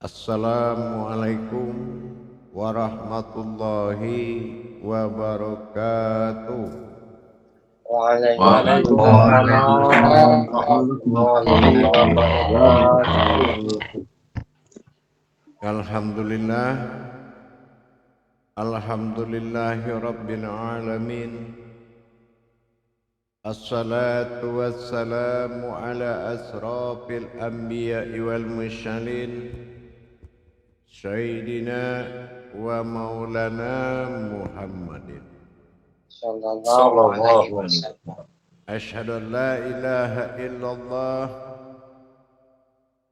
Assalamualaikum warahmatullahi wabarakatuh. Waalaikumsalam warahmatullahi wabarakatuh. Alhamdulillah, alhamdulillahi rabbil alamin. Assalatu wassalamu ala asrafil anbiya'i wal mursalin Sayyidina wa maulana Muhammadin. Sallallahu alaihi wasallam. Asyhadu an la ilaha illallah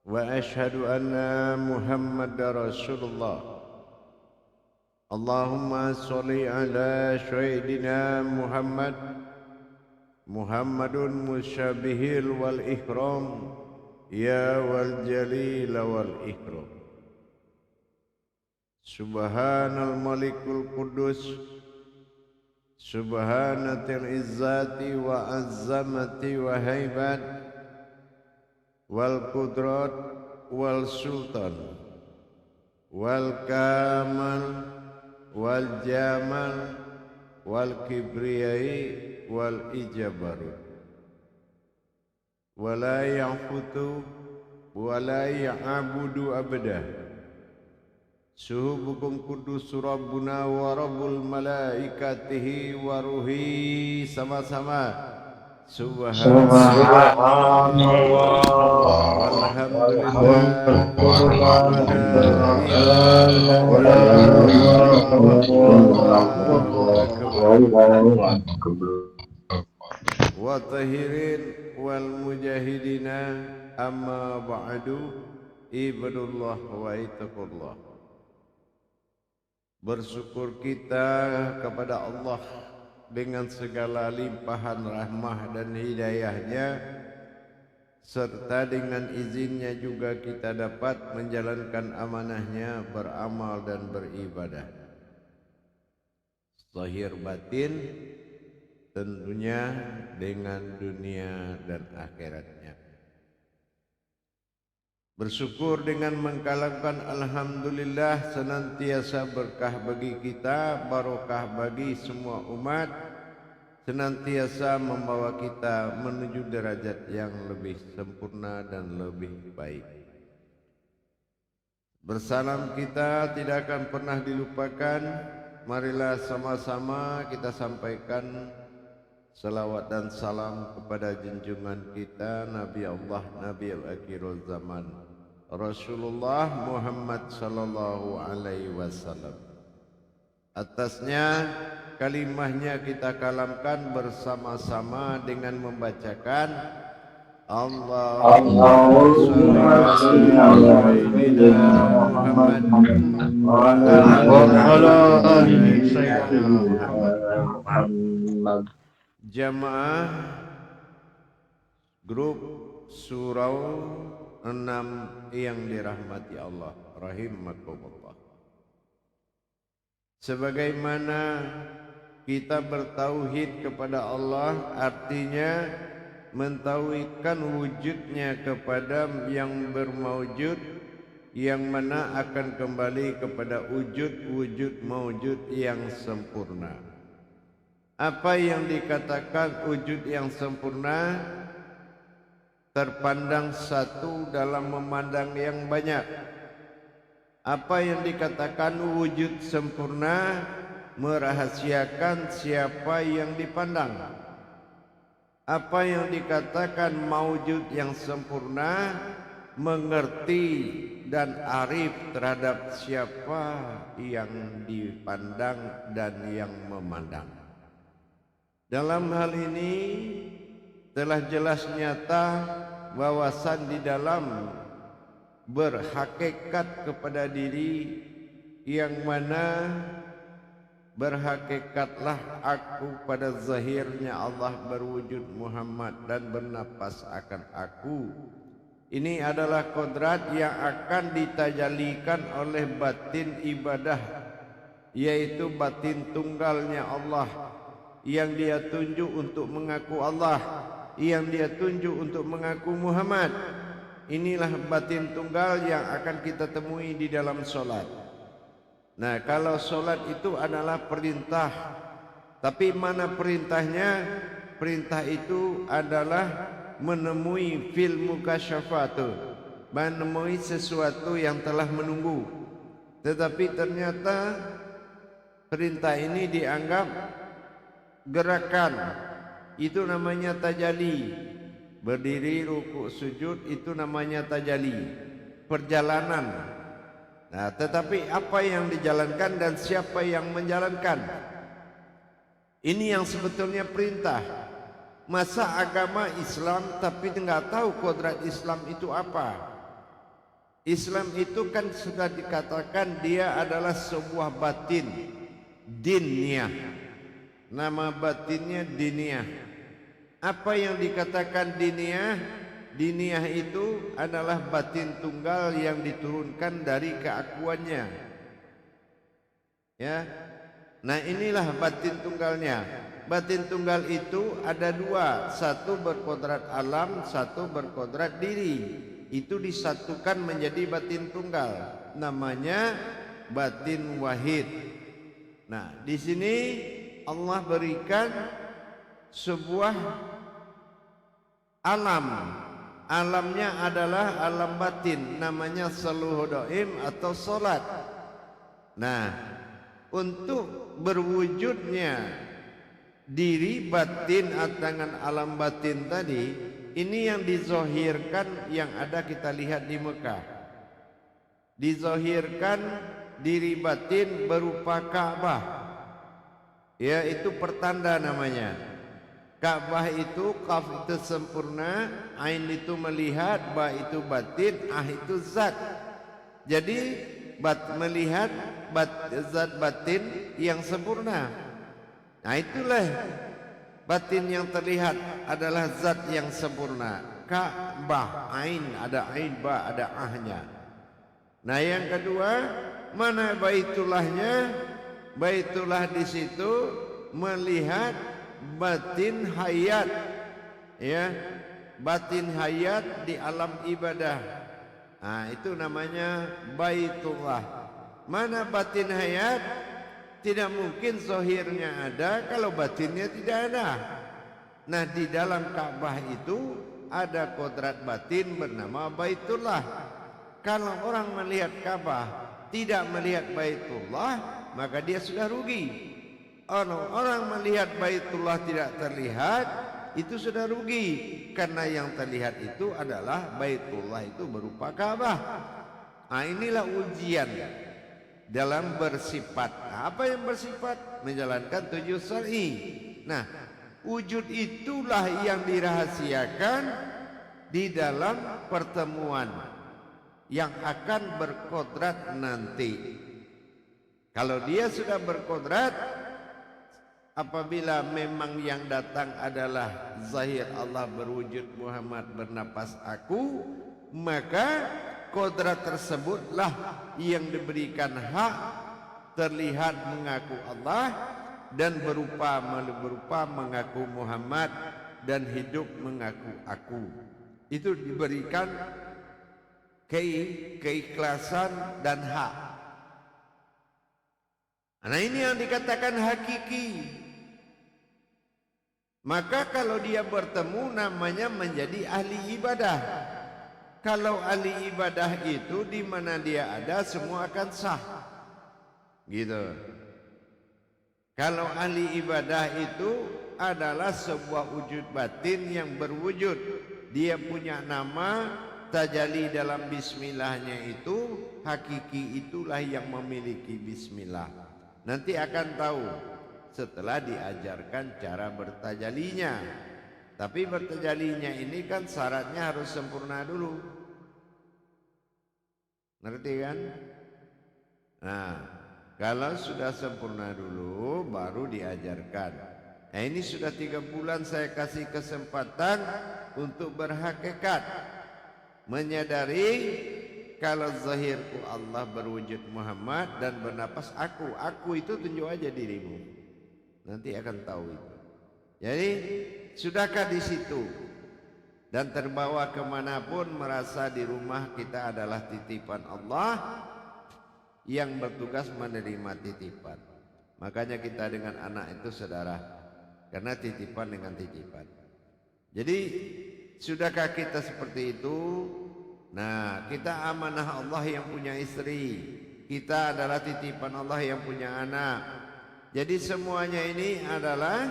wa asyhadu anna Muhammadar Rasulullah. Allahumma sholli ala Sayyidina Muhammadun musyabihil wal ikram ya wal jalil wal ikram. Subhanal malikul kudus subhanatil izzati wa azzamati wa haibat wal qudrat wal sultan wal kamal wal jamal wal kibriyai wal ijabarut wala ya'futu wala ya'abudu abada. Suhubukum kudus rabbuna wa rabbul malaikatihi wa ruhi sama-sama subhanallah walhamdulillah wa tahirin wal mujahidina amma ba'du ibadullah wa ittaqullah. Bersyukur kita kepada Allah dengan segala limpahan rahmah dan hidayahnya, serta dengan izinnya juga kita dapat menjalankan amanahnya, beramal dan beribadah zahir batin, tentunya dengan dunia dan akhiratnya. Bersyukur dengan mengkalamkan alhamdulillah senantiasa berkah bagi kita, barokah bagi semua umat, senantiasa membawa kita menuju derajat yang lebih sempurna dan lebih baik. Bersalam kita tidak akan pernah dilupakan. Marilah sama-sama kita sampaikan salawat dan salam kepada junjungan kita Nabi Allah, Nabi al-akhirul zaman, Rasulullah Muhammad sallallahu alaihi wasallam. Atasnya kalimahnya kita kalamkan bersama-sama dengan membacakan Allahumma sholli ala sayyidina Muhammad wa ala ali sayyidina Muhammad. Jamaah grup surau 6 yang dirahmati Allah rahimakumullah. Sebagaimana kita bertauhid kepada Allah, artinya mentauhidkan wujudnya kepada yang bermaujud, yang mana akan kembali kepada wujud maujud yang sempurna. Apa yang dikatakan wujud yang sempurna? Terpandang satu dalam memandang yang banyak. Apa yang dikatakan wujud sempurna? Merahasiakan siapa yang dipandang. Apa yang dikatakan maujud yang sempurna? Mengerti dan arif terhadap siapa yang dipandang dan yang memandang. Dalam hal ini telah jelas nyata wawasan di dalam berhakikat kepada diri, yang mana berhakikatlah aku pada zahirnya Allah berwujud Muhammad dan bernapas akan aku. Ini adalah kodrat yang akan ditajalikan oleh batin ibadah, yaitu batin tunggalnya Allah, yang dia tunjuk untuk mengaku Allah, yang dia tunjuk untuk mengaku Muhammad. inilah batin tunggal yang akan kita temui di dalam solat. Nah, kalau solat itu adalah perintah, tapi mana perintahnya? Perintah itu adalah menemui fil mukasyafatu, menemui sesuatu yang telah menunggu. Tetapi ternyata perintah ini dianggap gerakan, itu namanya tajalli. Berdiri, rukuk, sujud itu namanya tajalli, perjalanan. Nah, tetapi apa yang dijalankan dan siapa yang menjalankan, ini yang sebetulnya perintah. Masa agama Islam tapi nggak tahu kodrat Islam itu apa? Islam itu kan sudah dikatakan dia adalah sebuah batin, diniyah. Nama batinnya diniyah. Apa yang dikatakan diniyah? Diniyah itu adalah batin tunggal yang diturunkan dari keakuannya. Ya. Nah, inilah batin tunggalnya. Batin tunggal itu ada dua, satu berkodrat alam, satu berkodrat diri. Itu disatukan menjadi batin tunggal, namanya batin wahid. Nah, di sini Allah berikan sebuah alam. Alamnya adalah alam batin, namanya saluh doim atau solat. Nah, untuk berwujudnya diri batin dengan alam batin tadi, ini yang dizohirkan yang ada kita lihat di Mekah. Dizohirkan diri batin berupa Ka'bah. Ya, itu pertanda namanya. Ka'bah itu, kaf itu sempurna, ain itu melihat, ba itu batin, ah itu zat. Jadi melihat zat batin yang sempurna. Nah, itulah batin yang terlihat adalah zat yang sempurna. Ka'bah, ain, ada ain, ba, ada ahnya. Nah, yang kedua, mana baitullahnya? Baitullah di situ melihat batin hayat, ya, batin hayat di alam ibadah. Nah, itu namanya baitullah. Mana batin hayat? Tidak mungkin zahirnya ada kalau batinnya tidak ada. Nah, di dalam Ka'bah itu ada kodrat batin bernama Baitullah. Kalau orang melihat Ka'bah tidak melihat Baitullah, maka dia sudah rugi. Orang melihat Baitullah tidak terlihat, itu sudah rugi. Karena yang terlihat itu adalah Baitullah itu berupa Ka'bah. Nah, inilah ujian dalam bersifat. Apa yang bersifat? Menjalankan 7 syar'i. Nah, wujud itulah yang dirahasiakan di dalam pertemuan yang akan berkodrat nanti. Kalau dia sudah berkodrat, apabila memang yang datang adalah zahir Allah berwujud Muhammad bernapas aku, maka kodrat tersebutlah yang diberikan hak terlihat mengaku Allah dan berupa mengaku Muhammad dan hidup mengaku aku. Itu diberikan keikhlasan dan hak. Nah, ini yang dikatakan hakiki. Maka kalau dia bertemu namanya menjadi ahli ibadah. Kalau ahli ibadah itu di mana dia ada semua akan sah. Gitu. Kalau ahli ibadah itu adalah sebuah wujud batin yang berwujud. Dia punya nama, tajalli dalam bismillahnya itu, hakiki itulah yang memiliki bismillah. Nanti akan tahu setelah diajarkan cara bertajalinya. Tapi bertajalinya ini kan syaratnya harus sempurna dulu. Ngerti kan? Nah, kalau sudah sempurna dulu baru diajarkan. Nah, ini sudah 3 bulan saya kasih kesempatan untuk berhakikat, menyadari kalau zahirku Allah berwujud Muhammad dan bernapas aku. Aku itu tunjuk aja dirimu. Nanti akan tahu itu. Jadi sudahkah di situ? dan terbawa kemanapun merasa di rumah kita adalah titipan Allah yang bertugas menerima titipan. Makanya kita dengan anak itu saudara, karena titipan dengan titipan. Jadi sudahkah kita seperti itu? Nah, kita amanah Allah yang punya istri, kita adalah titipan Allah yang punya anak. Jadi semuanya ini adalah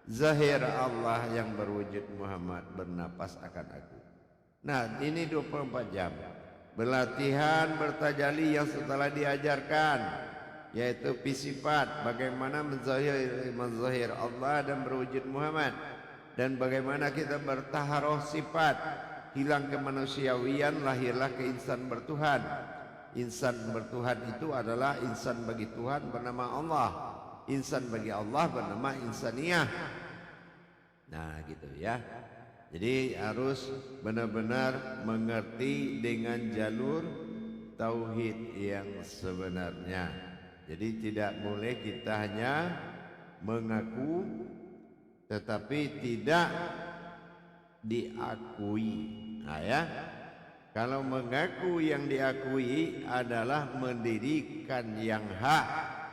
zahir Allah yang berwujud Muhammad bernapas akan aku. Nah, ini 24 jam berlatihan bertajali yang setelah diajarkan, yaitu fisifat, bagaimana menzahir Allah dan berwujud Muhammad, dan bagaimana kita bertaharoh sifat, hilang kemanusiawian, lahirlah ke insan bertuhan. Insan bertuhan itu adalah insan bagi Tuhan bernama Allah, insan bagi Allah bernama insaniyah. Nah gitu ya. Jadi harus benar-benar mengerti dengan jalur tauhid yang sebenarnya. Jadi tidak boleh kita hanya mengaku tetapi tidak diakui. Nah ya, kalau mengaku yang diakui adalah mendirikan yang hak,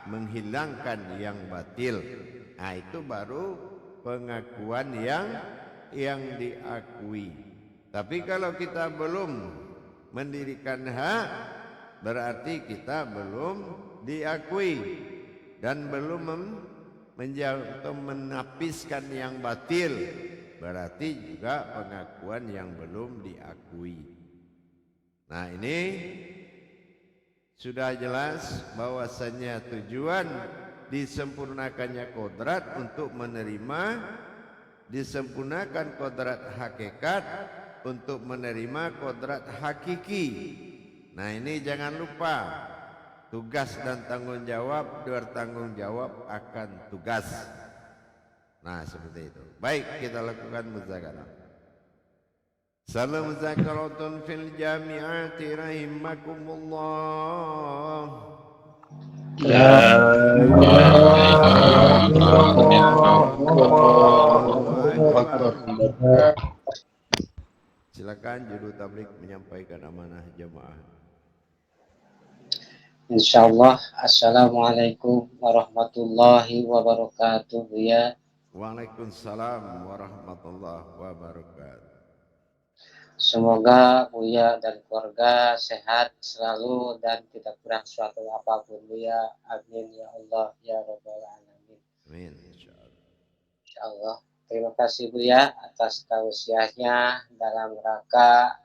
menghilangkan yang batil. Nah itu baru pengakuan yang diakui. Tapi kalau kita belum mendirikan hak, berarti kita belum diakui dan belum menapiskan yang batil, berarti juga pengakuan yang belum diakui. Nah ini sudah jelas bahwasannya tujuan disempurnakannya kodrat untuk menerima, disempurnakan kodrat hakikat untuk menerima kodrat hakiki. Nah ini jangan lupa, tugas dan tanggung jawab, bertanggung jawab akan tugas. Nah seperti itu. Baik, kita lakukan muzakarah. Salam zakaratun fil jami'ati rahimakumullah. La ilaha illallah. Silakan juru tabligh menyampaikan amanah jamaah. Insyaallah. Assalamualaikum warahmatullahi wabarakatuh ya. Waalaikumsalam warahmatullahi wabarakatuh. Semoga Buya dan keluarga sehat selalu dan tidak kurang suatu apapun Buya. Amin ya Allah ya Rabbal Alamin. Amin insyaallah. Insyaallah. Terima kasih Buya atas tausiahnya dalam rangka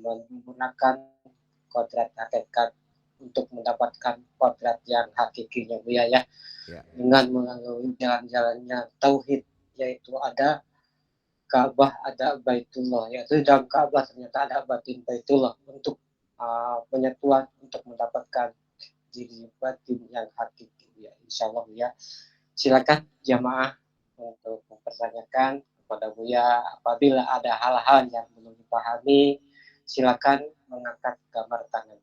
menggunakan kodrat hakikat untuk mendapatkan kodrat yang hakikinya Buya ya. Dengan melalui jalan-jalannya tauhid, yaitu ada Ka'bah, ada Baitullah, yaitu dalam Ka'bah ternyata ada batin Baitullah untuk penyatuan untuk mendapatkan diri batin yang hakiki ya. Insyaallah ya. Silakan jamaah untuk mempertanyakan kepada Buya apabila ada hal-hal yang belum dipahami, silakan mengangkat gambar tangan.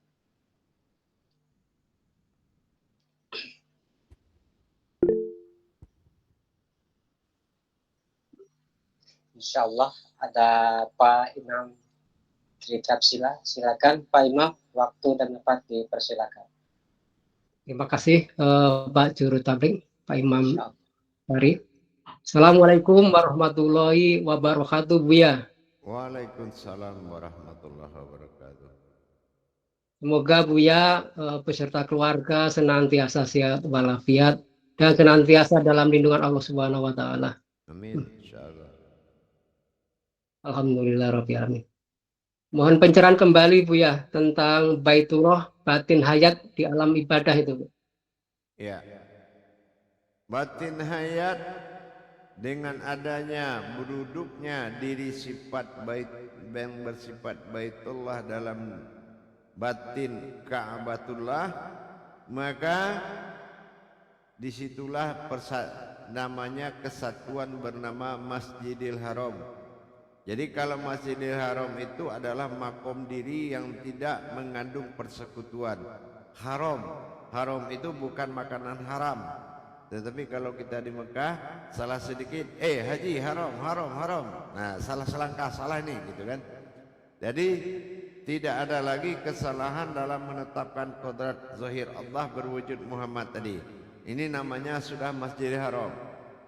Insyaallah ada Pak Imam Trikapsila. Silakan Pak Imam, waktu dan tempat dipersilakan. Terima kasih Pak Juru Tabligh, Pak Imam Farid. Assalamualaikum warahmatullahi wabarakatuh Buya. Waalaikumsalam warahmatullahi wabarakatuh. Semoga Buya beserta keluarga senantiasa sehat walafiat dan senantiasa dalam lindungan Allah Subhanahu wa taala. Amin insyaallah. Alhamdulillah rabbil alamin. Mohon pencerahan kembali Buya tentang Baitullah, batin hayat di alam ibadah itu. Ya. Batin hayat dengan adanya berduduknya diri sifat bait yang bersifat Baitullah dalam batin Ka'batullah, maka disitulah namanya kesatuan bernama Masjidil Haram. Jadi kalau Masjidil Haram itu adalah makom diri yang tidak mengandung persekutuan. Haram itu bukan makanan haram, Tetapi kalau kita di Mekah salah sedikit, haji haram, haram, haram. Nah, salah selangkah, salah ini gitu kan. Jadi tidak ada lagi kesalahan dalam menetapkan kodrat zahir Allah berwujud Muhammad tadi. Ini namanya sudah Masjidil Haram.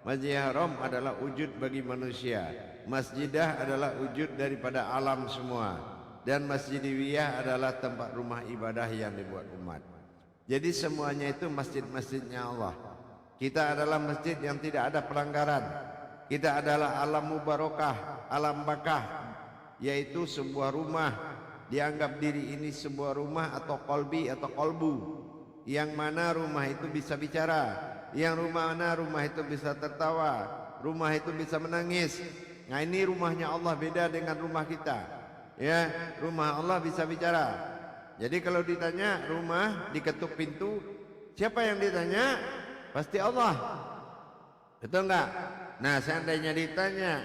Masjidil Haram adalah wujud bagi manusia. Masjidah adalah wujud daripada alam semua. Dan Masjidiyah adalah tempat rumah ibadah yang dibuat umat. Jadi semuanya itu masjid-masjidnya Allah. Kita adalah masjid yang tidak ada pelanggaran. Kita adalah alam mubarakah, alam bakah, yaitu sebuah rumah. Dianggap diri ini sebuah rumah atau kolbi atau kolbu, yang mana rumah itu bisa bicara, yang mana rumah itu bisa tertawa, rumah itu bisa menangis. Nah, ini rumahnya Allah beda dengan rumah kita. Ya, rumah Allah bisa bicara. Jadi kalau ditanya rumah diketuk pintu, siapa yang ditanya? Pasti Allah. Betul enggak? Nah, seandainya ditanya,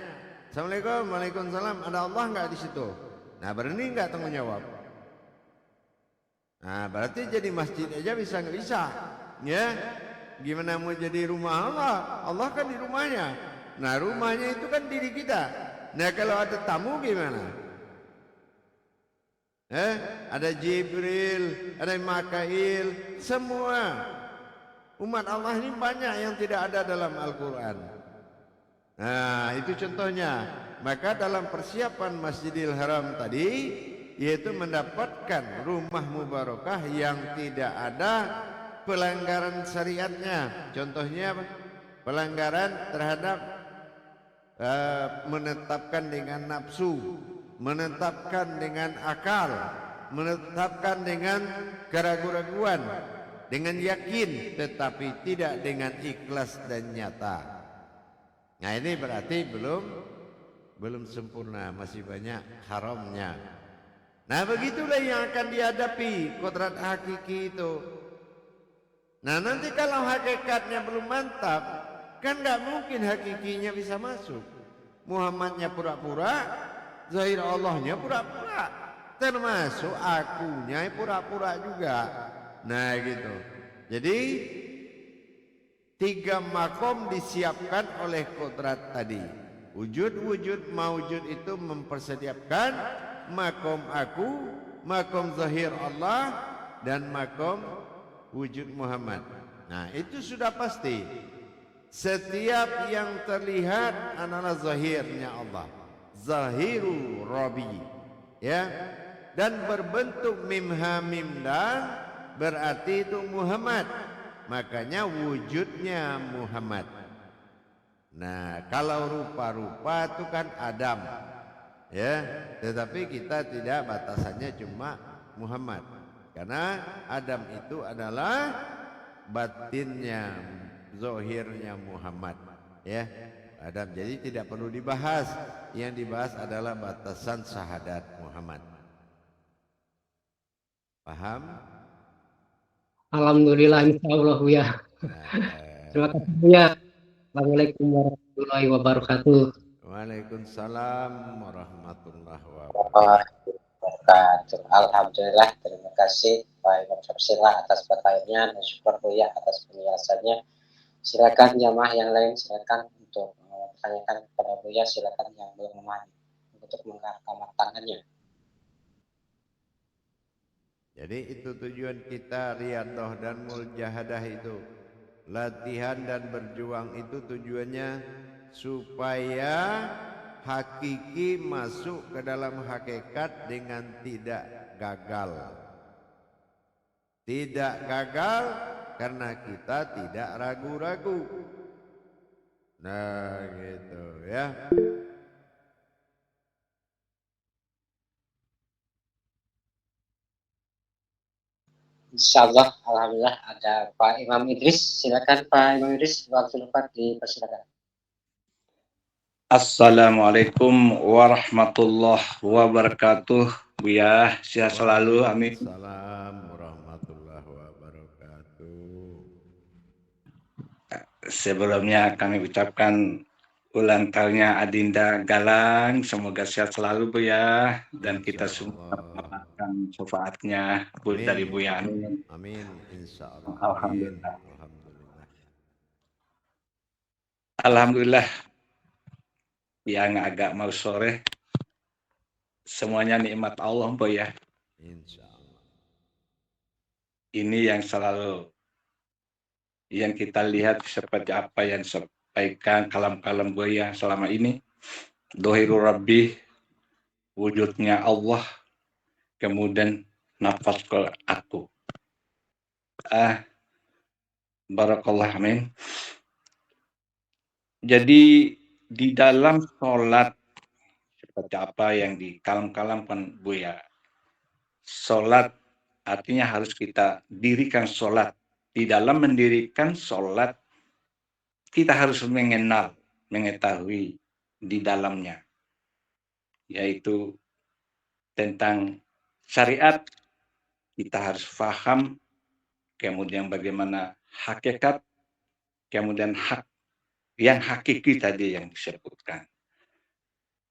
Assalamualaikum, waalaikumsalam, ada Allah enggak di situ? Nah, berani enggak tanggung jawab? Nah, berarti jadi masjid aja bisa enggak bisa? Ya, gimana mau jadi rumah Allah? Allah kan di rumahnya. Nah, rumahnya itu kan diri kita. Nah, kalau ada tamu gimana? Ada Jibril, ada Mikail, semua. Umat Allah ini banyak yang tidak ada dalam Al-Quran. Nah, itu contohnya. Maka dalam persiapan Masjidil Haram tadi, yaitu mendapatkan rumah mubarakah yang tidak ada pelanggaran syariatnya. Contohnya pelanggaran terhadap menetapkan dengan nafsu, menetapkan dengan akal, menetapkan dengan keraguan-raguan, dengan yakin, tetapi tidak dengan ikhlas dan nyata. Nah, ini berarti belum sempurna, masih banyak haramnya. Nah, begitulah yang akan dihadapi kodrat hakiki itu. Nah, nanti kalau hakikatnya belum mantap, kan nggak mungkin hakikinya bisa masuk. Muhammadnya pura-pura, zahir Allahnya pura-pura, termasuk akunya pura-pura juga. Nah, gitu. Jadi 3 makom disiapkan oleh kodrat tadi. Wujud-wujud maujud itu mempersiapkan makom aku, makom zahir Allah, dan makom wujud Muhammad. Nah, itu sudah pasti. Setiap yang terlihat adalah zahirnya Allah, zahiru Rabbi, ya, dan berbentuk mim ha mim dan berarti itu Muhammad, makanya wujudnya Muhammad. Nah, kalau rupa-rupa itu kan Adam, ya, tetapi kita tidak, batasannya cuma Muhammad, karena Adam itu adalah batinnya, zahirnya Muhammad, ya, Adam. Jadi tidak perlu dibahas, yang dibahas adalah batasan syahadat Muhammad. Paham? Alhamdulillah, insyaallah ya. Terima kasih ya. Assalamualaikum warahmatullahi wabarakatuh. Waalaikumsalam warahmatullahi wabarakatuh. Alhamdulillah, terima kasih Pak Imam Syamsila atas pertanyaannya dan syukur Buya atas penjelasannya. Silakan jamaah yang lain, silakan untuk bertanyakan kepada Buya, silakan yang belum memahami untuk mengangkat tangannya. Jadi itu tujuan kita, riyadhah dan muljahadah itu. Latihan dan berjuang itu tujuannya supaya hakiki masuk ke dalam hakikat dengan tidak gagal. Tidak gagal karena kita tidak ragu-ragu. Nah, gitu ya. Insyaallah, alhamdulillah ada Pak Imam Idris. Silakan Pak Imam Idris, waktu lepas dipersilakan. Assalamualaikum warahmatullahi wabarakatuh. Buya, sehat selalu, amin. Assalamualaikum warahmatullahi wabarakatuh. Sebelumnya kami ucapkan ulang tahunnya Adinda Galang, semoga sehat selalu Buya, dan kita semua mendapatkan syafaatnya dari Buya. Amin, insyaallah. Alhamdulillah. Alhamdulillah. Alhamdulillah yang agak mau sore semuanya nikmat Allah Mbak ya. Insya Allah. Ini yang selalu yang kita lihat seperti apa yang disampaikan kalam-kalam buaya selama ini. Dohiru Rabbi, wujudnya Allah, kemudian nafas ke aku. Barakallah amin. Jadi di dalam sholat seperti apa yang di kalam-kalamkan Buya. Sholat artinya harus kita dirikan sholat. Di dalam mendirikan sholat, kita harus mengenal, mengetahui di dalamnya. Yaitu tentang syariat, kita harus paham, kemudian bagaimana hakikat, kemudian hak, yang hakiki tadi yang disebutkan.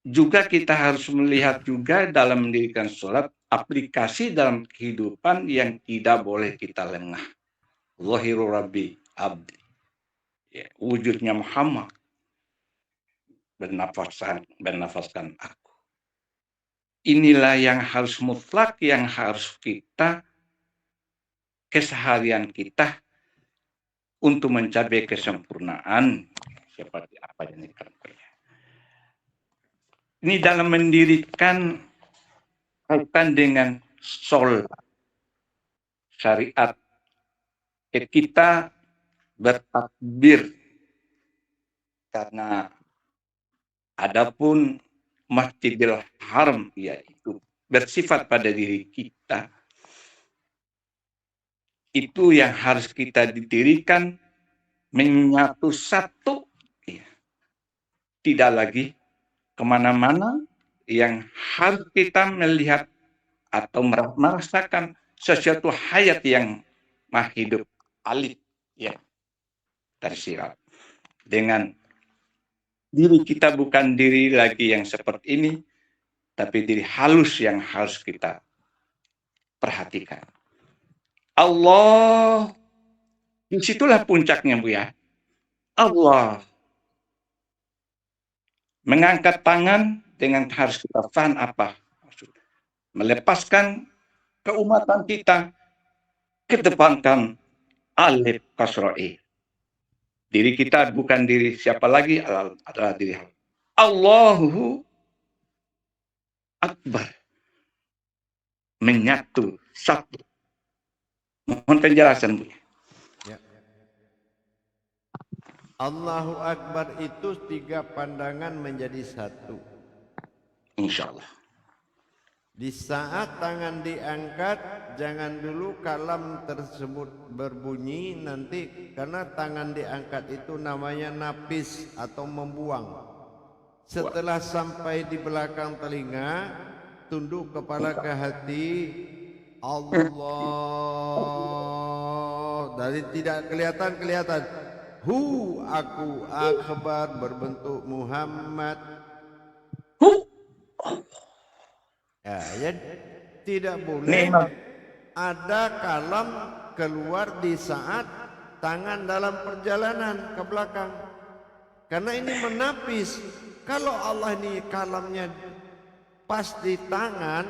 Juga kita harus melihat juga dalam mendirikan sholat, aplikasi dalam kehidupan yang tidak boleh kita lengah. Zahiru Rabbi Abdi. Ya, wujudnya Muhammad. Bernafaskan aku. Inilah yang harus mutlak, yang harus kita, keseharian kita, untuk mencapai kesempurnaan. Seperti apa yang dikatakan. Ini dalam mendirikan kaitan dengan sholat syariat, kita bertakbir karena adapun Masjidil Haram yaitu bersifat pada diri kita, itu yang harus kita didirikan menyatu satu, ya. Tidak lagi kemana-mana, yang harus kita melihat atau merasakan sesuatu hayat yang mah hidup alif, ya, tersirat dengan diri kita, bukan diri lagi yang seperti ini, tapi diri halus yang harus kita perhatikan. Allah, disitulah puncaknya Bu ya. Allah mengangkat tangan dengan harus kita paham apa maksud. Melepaskan keumatan kita, kedepankan alif kasra'i. Diri kita bukan diri siapa lagi, adalah diri Allah. Allahu Akbar. Menyatu satu. Mohon penjelasan Bu. Ya. Allahu Akbar itu 3 pandangan menjadi satu. Insya Allah. Di saat tangan diangkat, jangan dulu kalam tersebut berbunyi nanti, karena tangan diangkat itu namanya napis atau membuang. Setelah sampai di belakang telinga, tunduk kepala ke hati, Allah. Dari tidak kelihatan. Hu, aku akbar, berbentuk Muhammad. Ya, tidak boleh ada kalam keluar di saat tangan dalam perjalanan ke belakang, karena ini menapis. Kalau Allah ini kalamnya pas di tangan,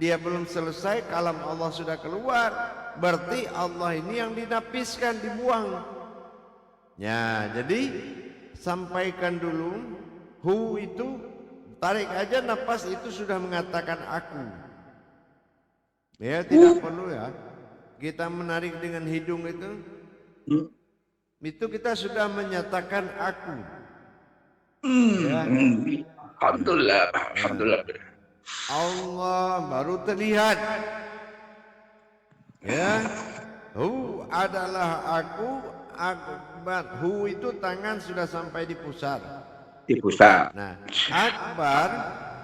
dia belum selesai, kalam Allah sudah keluar, berarti Allah ini yang dinapiskan, dibuang. Ya, jadi sampaikan dulu hu itu, tarik aja nafas itu sudah mengatakan aku. Ya, tidak perlu ya kita menarik dengan hidung itu kita sudah menyatakan aku. Ya. Alhamdulillah. Allah baru terlihat. Ya, hu adalah aku, akbar. Hu itu tangan sudah sampai di pusat. Nah, akbar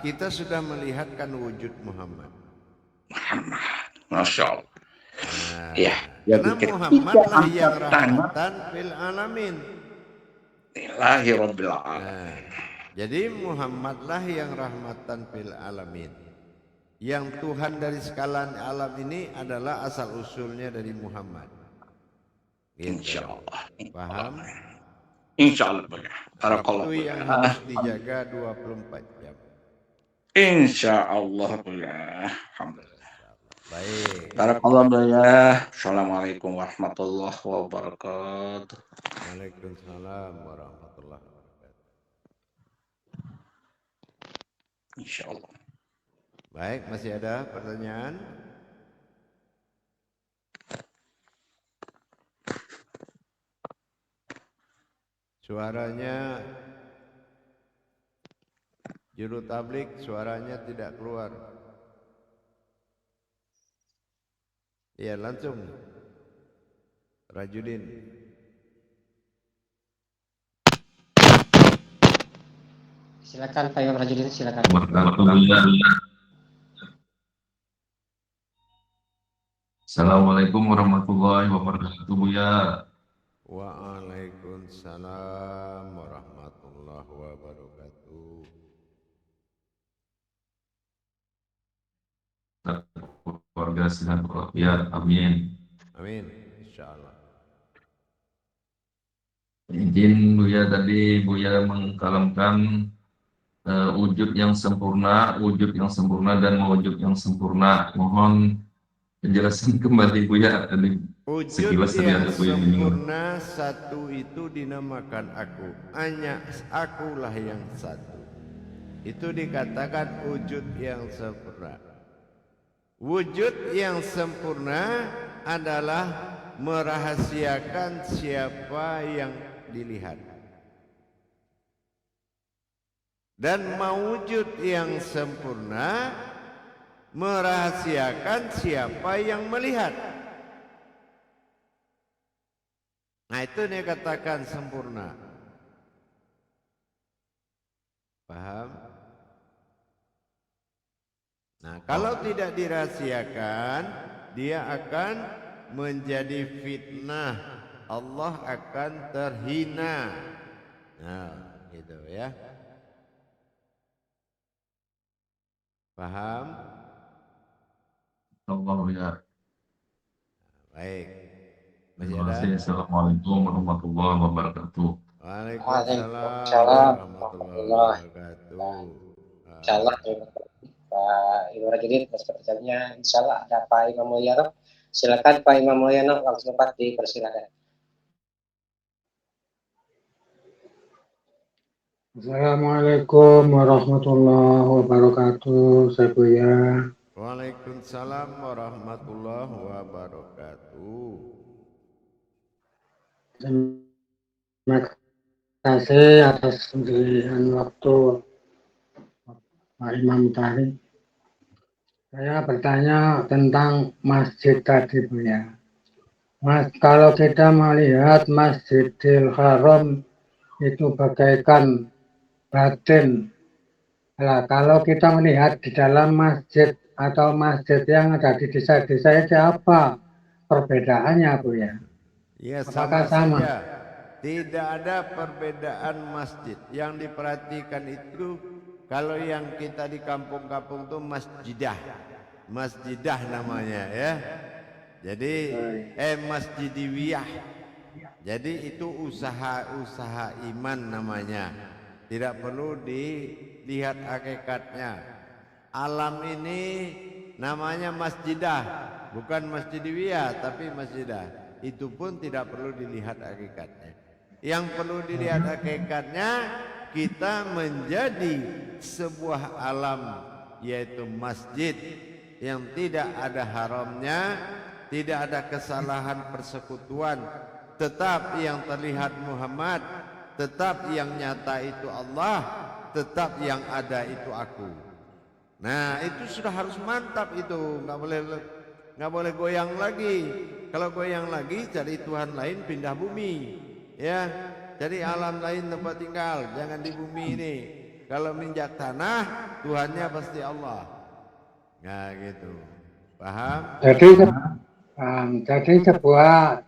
kita sudah melihatkan wujud Muhammad. Masya Allah. Nah, Ya, karena Muhammad lah yang rahmatan fil alamin. Nah, jadi Muhammadlah yang rahmatan fil alamin. Yang Tuhan dari sekalian alam ini adalah asal usulnya dari Muhammad. Gitu. Insya Allah. Paham? Insya Allah Buya. Barakallah Waktu yang Buya. harus dijaga 24 jam. Insya Allah Buya. Alhamdulillah. Baik. Barakallah Buya. Assalamualaikum warahmatullahi wabarakatuh. Waalaikumsalam warahmatullahi wabarakatuh. Insya Allah. Baik, masih ada pertanyaan? Suaranya juru tablik, suaranya tidak keluar. Iya, langsung. Rajudin. Silakan Pak Imam Rajudin, silakan. Assalamualaikum warahmatullahi wabarakatuh Buya. Waalaikumsalam warahmatullahi wabarakatuh. Keluarga sehat walafiat, amin. Amin, insyaallah. Izin Buya, tadi Buya mengkalamkan wujud yang sempurna dan mewujud yang sempurna. Mohon penjelasan kembali Buya. Wujud yang sempurna satu itu dinamakan aku. Hanya akulah yang satu. Itu dikatakan wujud yang sempurna. Wujud yang sempurna adalah merahasiakan siapa yang dilihat. Dan mewujud yang sempurna merahasiakan siapa yang melihat. Nah, itu dikatakan sempurna. Paham? Nah, kalau tidak dirahasiakan, dia akan menjadi fitnah. Allah akan terhina. Nah, gitu ya. Paham? Allah ya. Baik. Terima kasih. Assalamualaikum warahmatullahi wabarakatuh. Waalaikumsalam warahmatullahi wabarakatuh. Insyaallah, terima kasih Pak Imam Rajudin atas pertanyaannya. Insyaallah ada Pak Imam Mulyono. Silakan Pak Imam Mulyono, langsung Pak dipersilakan. Assalamualaikum warahmatullahi wabarakatuh, saya Buya. Waalaikumsalam warahmatullahi wabarakatuh. Terima kasih atas pemberian waktu Pak Imam tadi. Saya bertanya tentang masjid tadi Buya. Mas, kalau kita melihat Masjidil Haram itu bagaikan batin. Nah, kalau kita melihat di dalam masjid atau masjid yang ada di desa-desa itu apa perbedaannya Buya? Ya, Apakah sama sama? saja. Tidak ada perbedaan masjid. Yang diperhatikan itu kalau yang kita di kampung-kampung itu masjidah. Masjidah namanya ya. Jadi masjidiyah. Jadi itu usaha-usaha iman namanya. Tidak perlu dilihat hakikatnya. Alam ini namanya masjidah, bukan masjidiyah tapi masjidah. Itu pun tidak perlu dilihat hakikatnya. Yang perlu dilihat hakikatnya, kita menjadi sebuah alam, yaitu masjid yang tidak ada haramnya, tidak ada kesalahan persekutuan, tetap yang terlihat Muhammad, tetap yang nyata itu Allah, tetap yang ada itu aku. Nah, itu sudah harus mantap itu, nggak boleh goyang lagi. Kalau goyang lagi cari Tuhan lain, pindah bumi ya, cari alam lain tempat tinggal, jangan di bumi ini. Kalau minjak tanah, Tuhannya pasti Allah. Nah gitu, paham? Jadi sebuah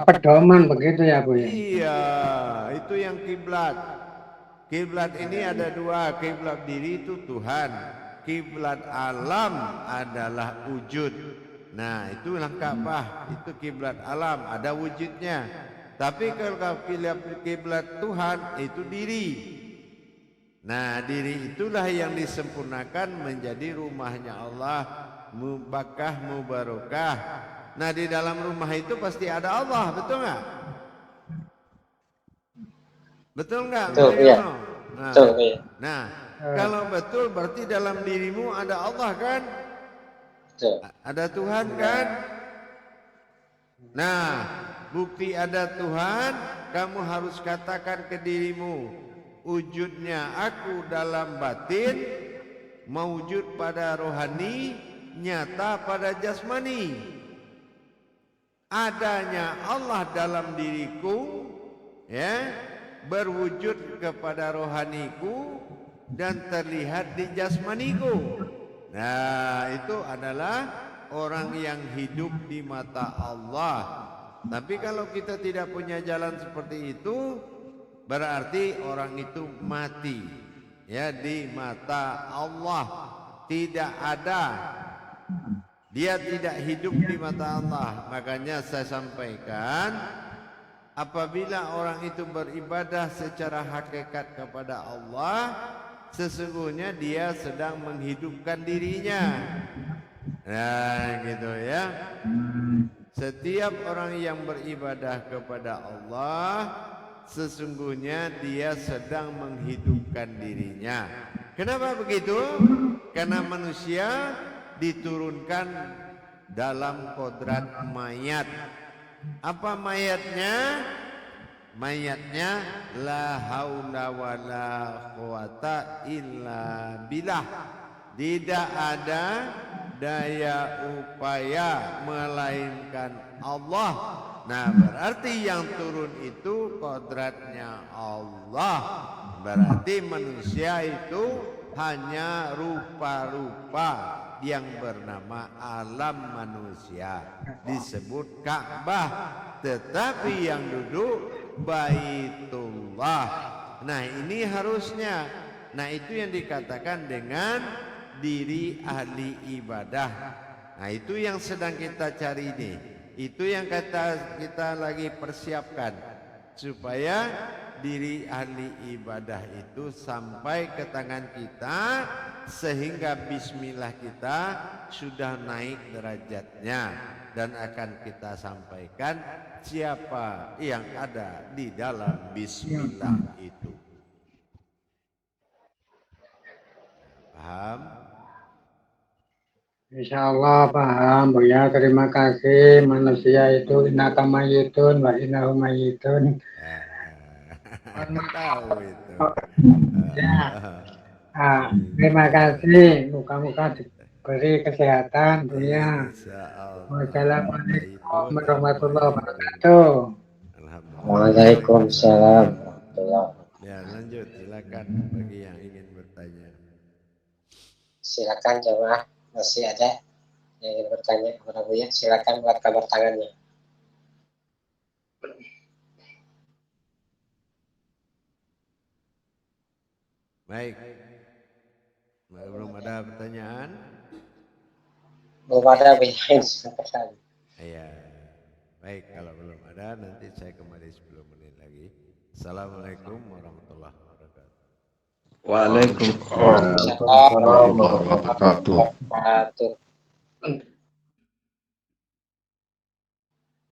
pedoman begitu ya Bu ya? Iya, itu yang kiblat. Kiblat ini ada dua, kiblat diri itu Tuhan, kiblat alam adalah wujud. Nah, itu lengkap Pak, itu kiblat alam, ada wujudnya. Tapi kalau kiblat Tuhan itu diri. Nah, diri itulah yang disempurnakan menjadi rumahnya Allah, mubakah mubarakah. Nah, di dalam rumah itu pasti ada Allah, betul nggak? Betul nggak? Betul, iya. Nah, Betul, iya. nah, kalau betul berarti dalam dirimu ada Allah kan? Betul. Ada Tuhan kan? Nah, bukti ada Tuhan, kamu harus katakan ke dirimu, wujudnya aku dalam batin, mewujud pada rohani, nyata pada jasmani. Adanya Allah dalam diriku, ya, berwujud kepada rohaniku dan terlihat di jasmaniku. Nah, itu adalah orang yang hidup di mata Allah. Tapi kalau kita tidak punya jalan seperti itu, berarti orang itu mati, ya, di mata Allah. Tidak ada, dia tidak hidup di mata Allah. Makanya saya sampaikan, apabila orang itu beribadah secara hakikat kepada Allah, sesungguhnya dia sedang menghidupkan dirinya. Nah, gitu ya. Setiap orang yang beribadah kepada Allah, sesungguhnya dia sedang menghidupkan dirinya. Kenapa begitu? Karena manusia diturunkan dalam kodrat mayat. Apa mayatnya? Mayatnya la haula wala quwata illa billah. Tidak ada daya upaya melainkan Allah. Nah, berarti yang turun itu kodratnya Allah. Berarti manusia itu hanya rupa-rupa yang bernama alam manusia, disebut Ka'bah, tetapi yang duduk Baitullah. Nah, ini harusnya. Nah, itu yang dikatakan dengan diri ahli ibadah. Nah, itu yang sedang kita cari ini. Itu yang kita lagi persiapkan supaya diri ahli ibadah itu sampai ke tangan kita, sehingga bismillah kita sudah naik derajatnya, dan akan kita sampaikan siapa yang ada di dalam bismillah itu. Paham? Insya Allah paham, Buya. Terima kasih. Manusia itu innaka mayyitun wa innahum mayyitun. Tahu itu. Ya. Terima kasih. Muka-muka diberi kesehatan, Buya. Wassalamualaikum warahmatullahi wabarakatuh. Waalaikumsalam warahmatullahi wabarakatuh. Ya, lanjut, silakan bagi yang ingin bertanya. Silakan jemaah, masih ada yang ingin bertanya kepada Buya, silakan buat kabar tangannya. Baik, belum ada pertanyaan? Belum ada Buya. Iya, baik, kalau belum ada nanti saya kembali 10 menit lagi. Assalamualaikum warahmatullahi wabarakatuh. Waalaikumsalam warahmatullahi wabarakatuh.